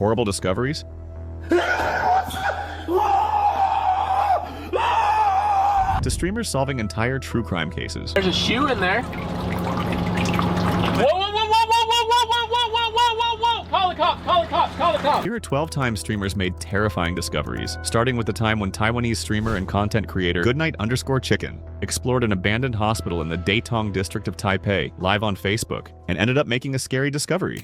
Horrible discoveries? To streamers solving entire true crime cases. There's a shoe in there. Whoa, whoa, whoa, whoa, whoa, whoa, whoa, whoa, whoa, whoa, whoa, whoa, whoa! Call the cops, call the cops, call the cops! Here are 12-time streamers made terrifying discoveries, starting with the time when Taiwanese streamer and content creator Goodnight_Chicken explored an abandoned hospital in the Datong district of Taipei live on Facebook and ended up making a scary discovery.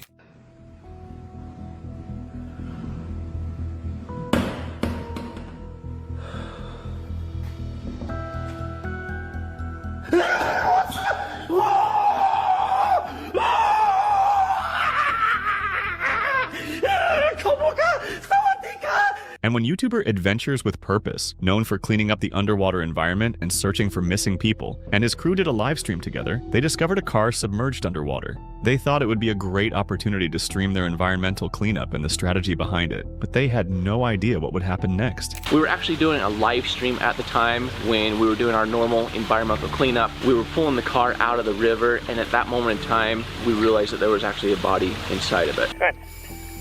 And when YouTuber Adventures with Purpose, known for cleaning up the underwater environment and searching for missing people, and his crew did a live stream together, they discovered a car submerged underwater. They thought it would be a great opportunity to stream their environmental cleanup and the strategy behind it, but they had no idea what would happen next. We were actually doing a live stream at the time when we were doing our normal environmental cleanup. We were pulling the car out of the river, and at that moment in time, we realized that there was actually a body inside of it. Good.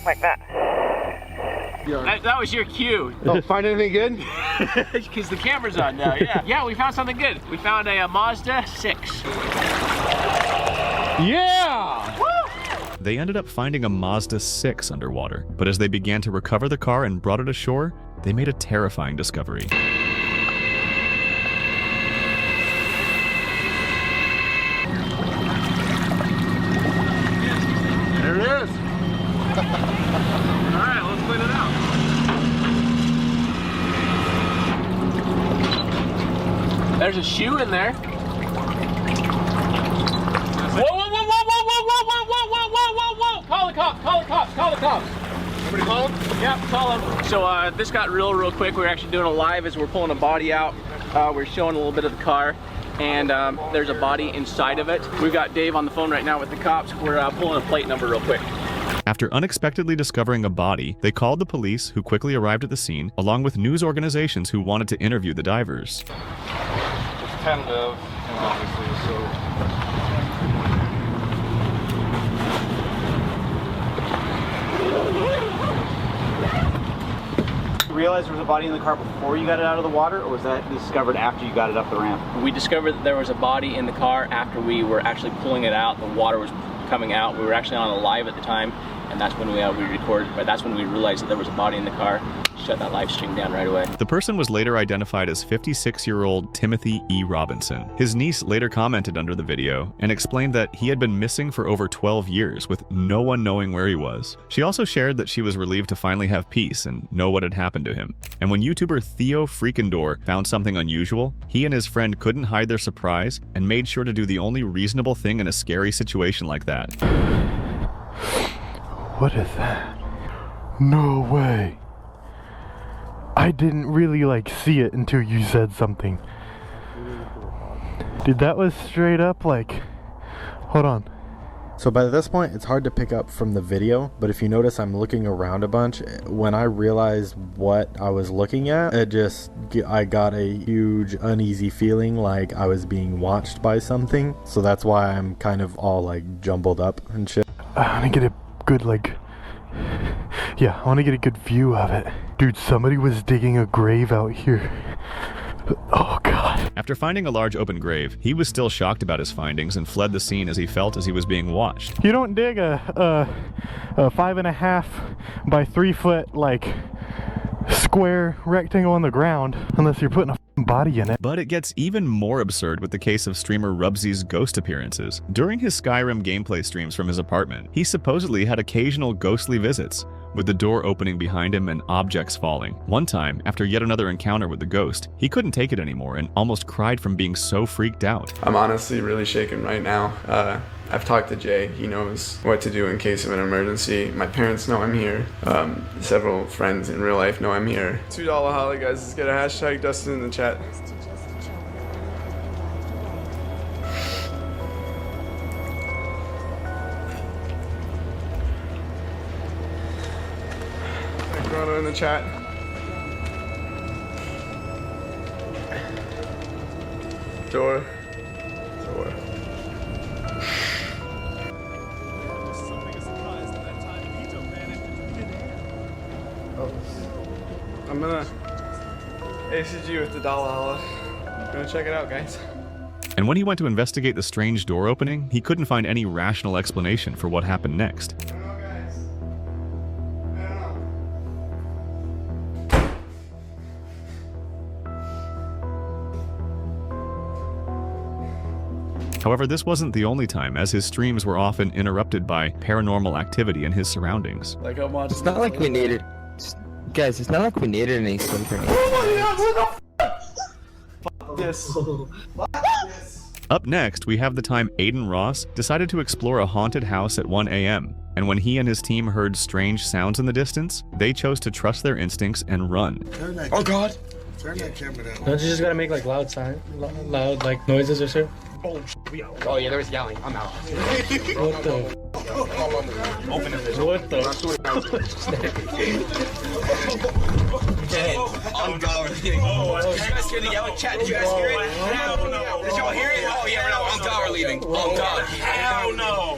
Like that. That was your cue. Oh, find anything good? Because the camera's on now, yeah. Yeah, we found something good. We found a Mazda 6. Yeah! Woo! They ended up finding a Mazda 6 underwater, but as they began to recover the car and brought it ashore, they made a terrifying discovery. There it is! Alright, let's clean it out. There's a shoe in there. Whoa, whoa, whoa, whoa, whoa, whoa, whoa, whoa, whoa, whoa, whoa, whoa, whoa! Call the cops, call the cops, call the cops. Somebody call him? Yep, call them. So this got real quick. We were actually doing a live as we're pulling a body out. We're showing a little bit of the car, and there's a body inside of it. We've got Dave on the phone right now with the cops. We're pulling a plate number real quick. After unexpectedly discovering a body, they called the police, who quickly arrived at the scene, along with news organizations who wanted to interview the divers. It's tentative, obviously, so... You realized there was a body in the car before you got it out of the water, or was that discovered after you got it up the ramp? We discovered that there was a body in the car after we were actually pulling it out. The water was coming out. We were actually on a live at the time, and that's when we recorded, but that's when we realized that there was a body in the car. Shut that live stream down right away. The person was later identified as 56-year-old Timothy E. Robinson. His niece later commented under the video and explained that he had been missing for over 12 years with no one knowing where he was. She also shared that she was relieved to finally have peace and know what had happened to him. And when YouTuber Theo Freakendor found something unusual, he and his friend couldn't hide their surprise and made sure to do the only reasonable thing in a scary situation like that. What is that? No way. I didn't really see it until you said something. Dude, that was straight up hold on. So by this point, it's hard to pick up from the video, but if you notice, I'm looking around a bunch. When I realized what I was looking at, I got a huge uneasy feeling like I was being watched by something. So that's why I'm kind of all jumbled up and shit. I want to get a good I want to get a good view of it. Dude, somebody was digging a grave out here. Oh god. After finding a large open grave, he was still shocked about his findings and fled the scene as he felt as he was being watched. You don't dig a 5.5 by 3 foot square rectangle on the ground unless you're putting a body in it. But it gets even more absurd with the case of streamer Rubsy's ghost appearances. During his Skyrim gameplay streams from his apartment, he supposedly had occasional ghostly visits, with the door opening behind him and objects falling. One time, after yet another encounter with the ghost, he couldn't take it anymore and almost cried from being so freaked out. I'm honestly really shaken right now. I've talked to Jay. He knows what to do in case of an emergency. My parents know I'm here. Several friends in real life know I'm here. $2 Holly, guys. Let's get a hashtag Dustin in the chat. In the chat. Door. I'm gonna ACG with the Dalala. I'm gonna check it out, guys. And when he went to investigate the strange door opening, he couldn't find any rational explanation for what happened next. I don't know, guys. I don't know. However, this wasn't the only time, as his streams were often interrupted by paranormal activity in his surroundings. Like I'm watching. It's not like we needed, guys. It's not like we needed any sleep or anything. This. Up next, we have the time Aiden Ross decided to explore a haunted house at 1 a.m. And when he and his team heard strange sounds in the distance, they chose to trust their instincts and run. Oh God! Turn that camera down. Don't you just gotta make like loud like noises or so? Oh yeah, there was yelling. I'm out. What the? Open it. What the? I'm going. Did you guys hear the yelling? Chat, did you guys hear it? Did y'all hear it? Oh yeah, no, I'm God, we're leaving. Oh God. Hell no.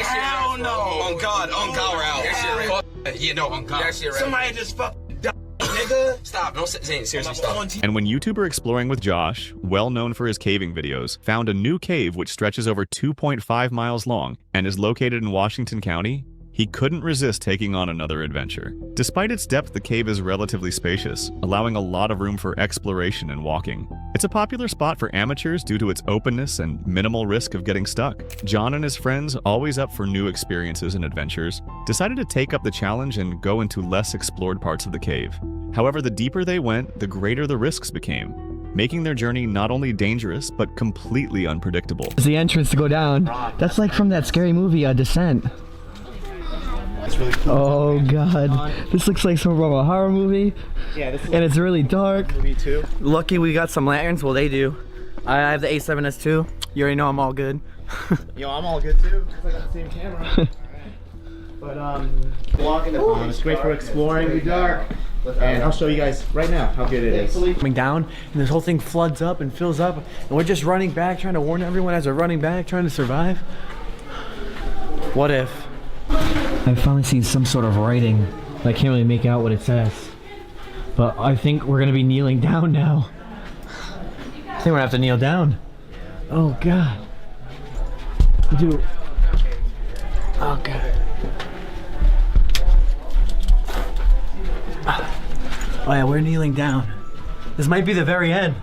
Hell no. On God, we're out. Yeah, no, on God. Somebody just fucking died, nigga. Stop. No, Zane, seriously, stop. And when YouTuber Exploring with Josh, well known for his caving videos, found a new cave which stretches over 2.5 miles long and is located in Washington County, he couldn't resist taking on another adventure. Despite its depth, the cave is relatively spacious, allowing a lot of room for exploration and walking. It's a popular spot for amateurs due to its openness and minimal risk of getting stuck. John and his friends, always up for new experiences and adventures, decided to take up the challenge and go into less explored parts of the cave. However, the deeper they went, the greater the risks became, making their journey not only dangerous, but completely unpredictable. It's the entrance to go down. That's like from that scary movie, Descent. It's really cool. Oh God, this looks like some from a horror movie. Yeah, this is and it's really dark. movie too. Lucky we got some lanterns. Well, they do. I have the A7S II. You already know I'm all good. Yo, I'm all good too. I got the same camera. But walking it's great for exploring. Dark. And I'll show you guys right now how good it is. Coming down, and this whole thing floods up and fills up, and we're just running back, trying to warn everyone as we're running back, trying to survive. What if? I've finally seen some sort of writing. I can't really make out what it says. But I think we're gonna be kneeling down now. I think we're gonna have to kneel down. Oh God. Dude. Oh God. Oh yeah, we're kneeling down. This might be the very end.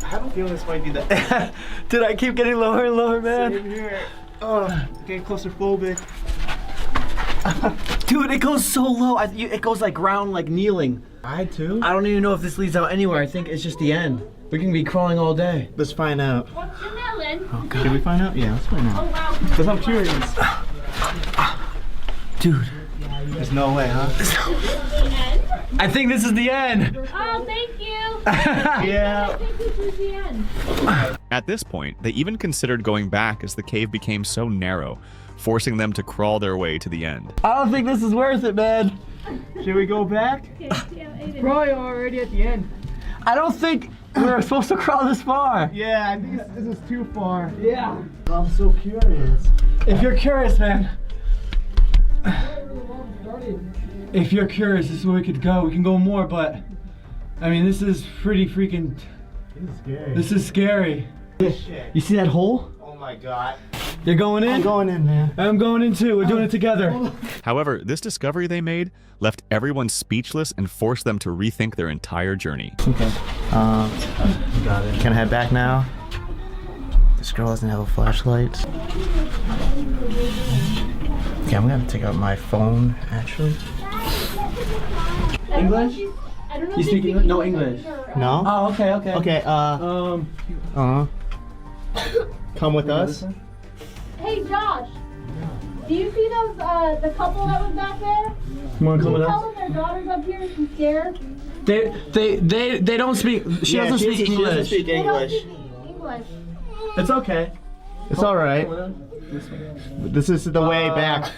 I have a feeling this might be the Dude, I keep getting lower and lower, man. Same here. Oh, getting claustrophobic. Dude, it goes so low. It goes like ground, like kneeling. I too. I don't even know if this leads out anywhere. I think it's just the end. We can be crawling all day. Let's find out. What's your melon? Oh God. Can we find out? Yeah, let's find out. Oh wow. Because I'm curious. Dude. There's no way, huh? I think this is the end. Oh, thank you. Yeah. I think this is the end. At this point, they even considered going back as the cave became so narrow, forcing them to crawl their way to the end. I don't think this is worth it, man. Should we go back? Bro, you're already at the end. I don't think we're supposed to crawl this far. Yeah, I think this is too far. Yeah. I'm so curious. If you're curious, man. If you're curious, this is where we could go. We can go more, but I mean, this is pretty freaking. This is scary. This is scary. You see that hole? Oh my God. You're going in? I'm going in, man. I'm going in too. We're doing it together. However, this discovery they made left everyone speechless and forced them to rethink their entire journey. Okay. Got it. Can I head back now? This girl doesn't have a flashlight. Okay, I'm gonna take out my phone, actually. English? I don't know You if speak English? No English. No? Oh, okay, okay. Okay, come with us. Hey Josh, do you see those the couple that was back there? You wanna come Can with you tell us? them their daughter's up here and she's scared? They don't speak. She doesn't speak English. She doesn't speak They don't English. speak English. It's okay. It's all right. This is the way back.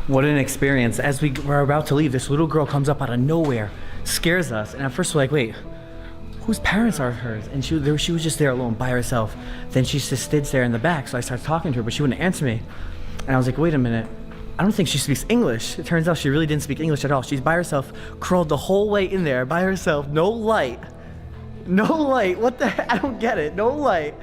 What an experience. As we were about to leave, this little girl comes up out of nowhere, scares us, and at first we're like, wait, whose parents are hers? And she was just there alone by herself. Then she just stood there in the back, so I started talking to her, but she wouldn't answer me. And I was like, wait a minute, I don't think she speaks English. It turns out she really didn't speak English at all. She's by herself, curled the whole way in there by herself, no light. No light, what the heck? I don't get it, no light.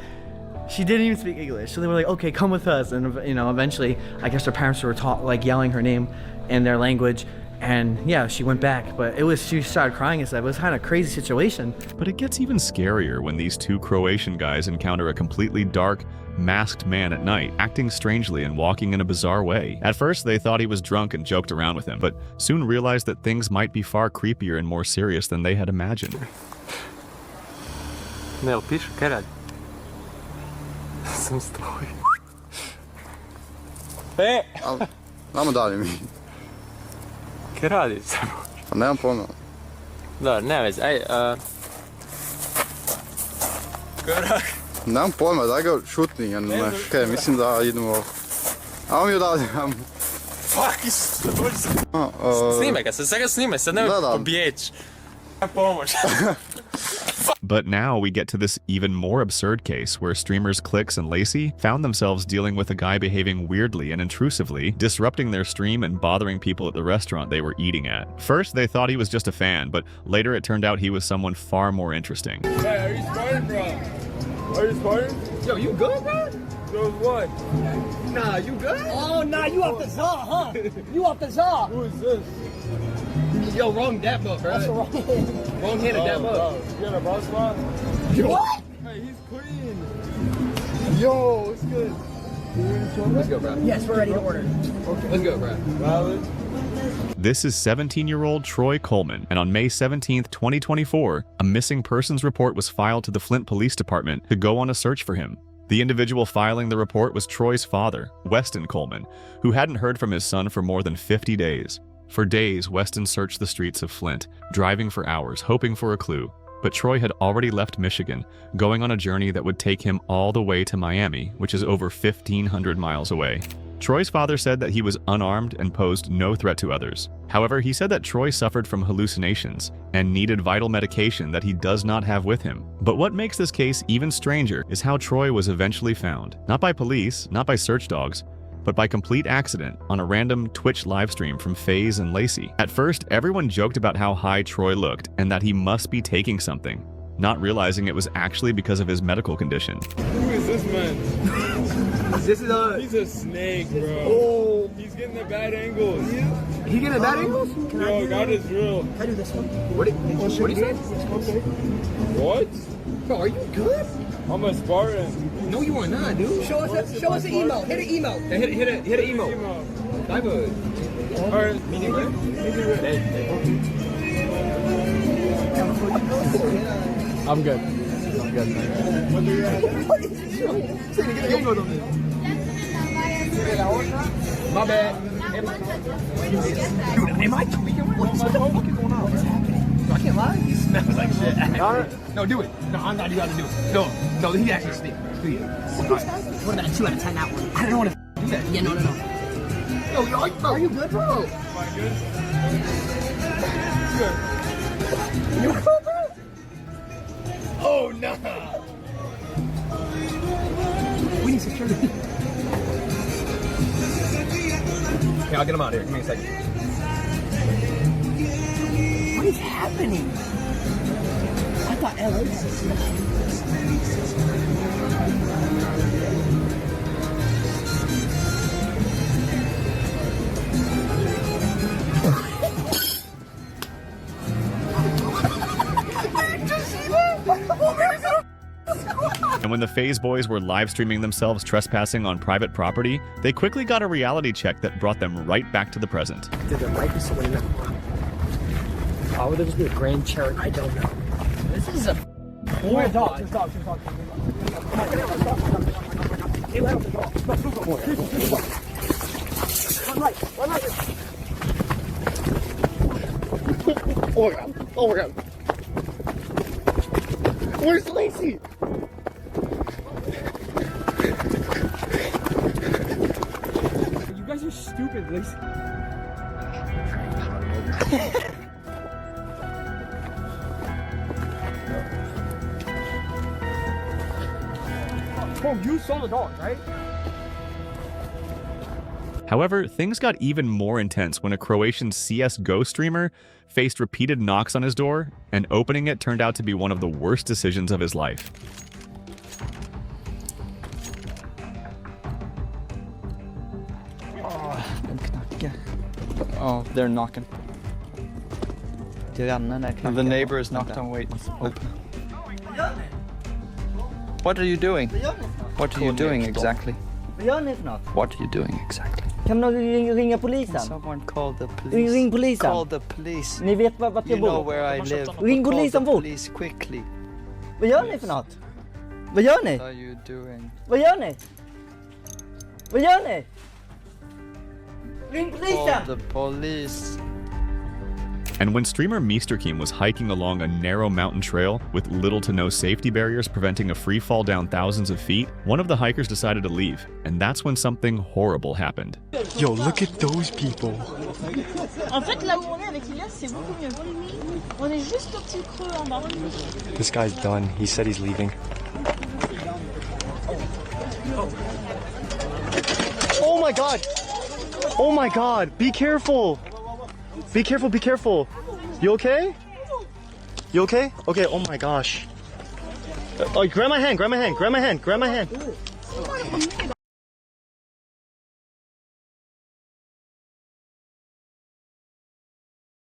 She didn't even speak English. So they were like, okay, come with us. And you know, eventually, I guess her parents were like yelling her name in their language. And yeah, she went back, but she started crying and stuff. It was kind of a crazy situation. But it gets even scarier when these two Croatian guys encounter a completely dark, masked man at night, acting strangely and walking in a bizarre way. At first, they thought he was drunk and joked around with him, but soon realized that things might be far creepier and more serious than they had imagined. Ne, pišu, kaj radi? Sam stoji. Namo dalje mi. Kaj radi sam? Pa nemam pojma. Dobro, ne vezi, aj, kaj radi? Nemam pojma, daj ga šutni, ja ne. Kaj, mislim da idemo... Amo mi odavde, amo. Fuck, snimaj ga, sad ga snimaj, sad nemoj pobjeć. Pomoć. But now we get to this even more absurd case where streamers Clicks and Lacey found themselves dealing with a guy behaving weirdly and intrusively, disrupting their stream and bothering people at the restaurant they were eating at. First, they thought he was just a fan, but later it turned out he was someone far more interesting. Hey, are you sparring, bro? Are you sparring? Yo, you good, bro? So what? Nah, you good? Oh, nah, you off the za, huh? You off the za. Who is this? Yo, wrong dap up, bro. That's wrong. Wrong-handed dap up. You got a bro spot? What? Hey, he's clean. Yo, it's good. Let's go, bro. Yes, we're ready to order. Okay. Let's go, bro. Valid. This is 17-year-old Troy Coleman, and on May 17th, 2024, a missing persons report was filed to the Flint Police Department to go on a search for him. The individual filing the report was Troy's father, Weston Coleman, who hadn't heard from his son for more than 50 days. For days, Weston searched the streets of Flint, driving for hours, hoping for a clue. But Troy had already left Michigan, going on a journey that would take him all the way to Miami, which is over 1,500 miles away. Troy's father said that he was unarmed and posed no threat to others. However, he said that Troy suffered from hallucinations and needed vital medication that he does not have with him. But what makes this case even stranger is how Troy was eventually found. Not by police, not by search dogs, but by complete accident on a random Twitch livestream from FaZe and Lacey. At first, everyone joked about how high Troy looked and that he must be taking something, not realizing it was actually because of his medical condition. Who is this man? This is He's a snake, bro. Oh. He's getting the bad angles. He getting bad angles? Yo, God is real. Can I do this one? What do you say? What? Bro, are you good? I'm a Spartan. No, you are not, dude. Show us an emote. Hit an emote. Hit an emote. Dive hood. Alright, medium rare? Medium rare. I'm good. What are you at? Say to get an emote on this. My bad. Dude, am I tweaking? What the fuck is going on? What's happening? I can't lie. He smells like shit. No, do it. No, I'm not. You gotta do it. No, he actually stinks. Do it. What about a 2 out of 10 that one? I don't want to do that. Yeah, no. Yo, are you good, bro? Am I good? Good. You good, bro? Oh, nah. We need security. Okay, I'll get him out of here. Give me a second. What is happening? I thought LA was And when the FaZe boys were live streaming themselves trespassing on private property, they quickly got a reality check that brought them right back to the present. Did the mic is somewhere in Oh, would there just be a grand cherry? I don't know. This is a poor dog. Just dog. Hey, let him go. One right. Oh my god. Where's Lacey? You guys are stupid, Lacey. Oh, you saw the dog, right? However, things got even more intense when a Croatian CSGO streamer faced repeated knocks on his door, and opening it turned out to be one of the worst decisions of his life. Oh, they're knocking. The neighbor is knocked on. Wait, open. What are you doing? What are you doing exactly? What are you doing exactly? Kan du ringa polisen? Someone call the police. Ring polisen. Call the police. Ni vet vart jag You know bor. where I live. Ring polisen fort. Police quickly. Vad gör ni för något? Vad gör ni? What are you doing? Vad gör ni? Vad gör ni? Ring Call polisen! the police. And when streamer Meesterkeem was hiking along a narrow mountain trail with little to no safety barriers preventing a free fall down thousands of feet, one of the hikers decided to leave, and that's when something horrible happened. Yo, look at those people. En fait, là où on est avec Elias, c'est beaucoup mieux. On est juste au petit creux en bas. This guy's done. He said he's leaving. Oh my god! Oh my god! Be careful! Be careful, be careful! You okay? You okay? Okay, oh my gosh. Oh, grab my hand, grab my hand, grab my hand, grab my hand.